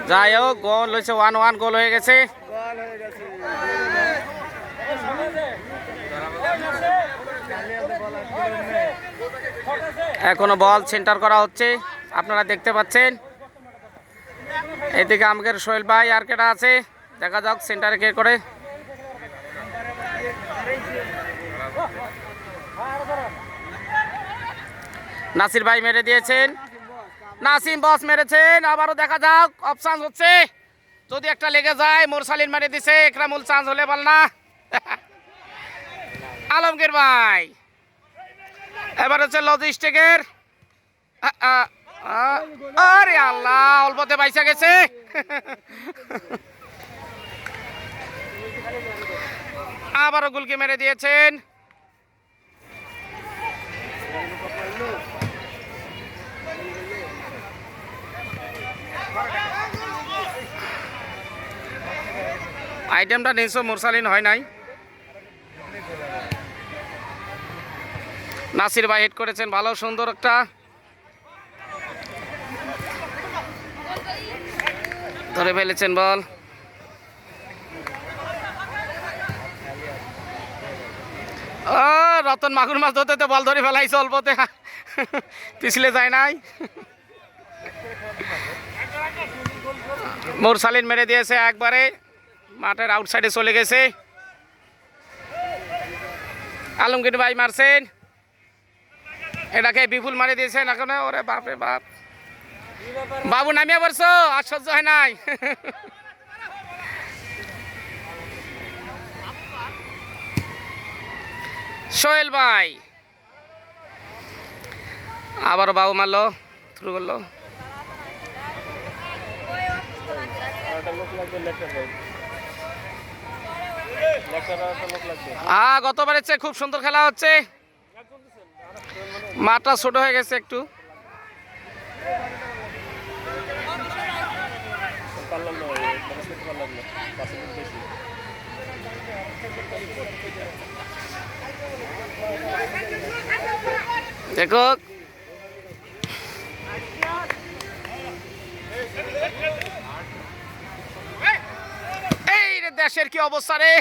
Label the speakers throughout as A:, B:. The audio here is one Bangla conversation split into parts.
A: যাই হোক গোল হয়েছে 1-1 গোল হয়ে গেছে। এখনো বল সেন্টার করা হচ্ছে, আপনারা দেখতে পাচ্ছেন। এদিকে আমাদের সোহেল ভাই আর কেটা আছে, দেখা যাক সেন্টারে কে করে। নাসির ভাই মেরে দিয়েছেন, নাসিম বস মেরেছেন, আবারও দেখা যাক। অপশান হচ্ছে, যদি একটা লেগে যায়। মোরসালিন মেরে দিছে, একরামুল চান্স হলে বল না। আলমগীর ভাই এবার হচ্ছে লজিস্টিকের। আরে আল্লাহ, অল্পতে বাইসা গেছে। আবারও গোলকে মেরে দিয়েছেন। আইটেমটা নিশ্চয় মোরসালিন হয় নাই। নাসির ভাই হিট করেছেন, ভালো সুন্দর একটা ধরে ফেলেছেন বল। রতন মাগুর মাছ ধরতে তো বল ধরে ফেলাইছে, অল্পতে পিছলে যায় নাই। মোরসালিন মেরে দিয়েছে একবারে, মাঠের আউটসাইডে চলে গেছে। আলমগীর ভাই মারছেন, এটাকে বিপুল মারে দিয়েছেন। এখন ওরে বাপরে বাপ, বাবু নামিয়ে পড়ছো, আর সহ্য হয় নাই। সোহেল ভাই আবারও বাবু মারলো, থ্রু করলো। গতবারের চেয়ে খুব সুন্দর খেলা হচ্ছে, মাঠটা ছোট হয়ে গেছে একটু। দেখো এই রে দেশের কি অবস্থা রে।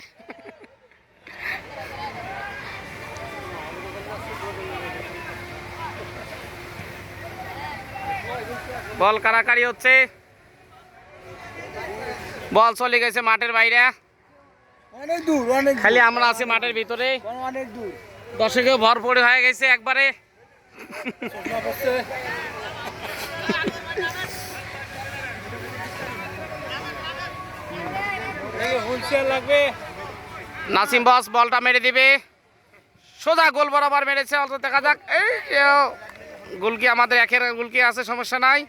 A: বল কারাকারি হচ্ছে, বল চলে গেছে মাঠের বাইরে,
B: অনেক দূর, অনেক
A: খালি আমরা আছি মাঠের ভিতরে।
B: অনেক দূর,
A: দর্শকে ভরপুর হয়ে গেছে একবারে। নাসিম বস বলটা মেরে দিবে, সোজা গোল বরাবর মেরেছে। অল্প দেখা যাক, এই গোল কি আমাদের একের গোল কি আছে, সমস্যা নাই।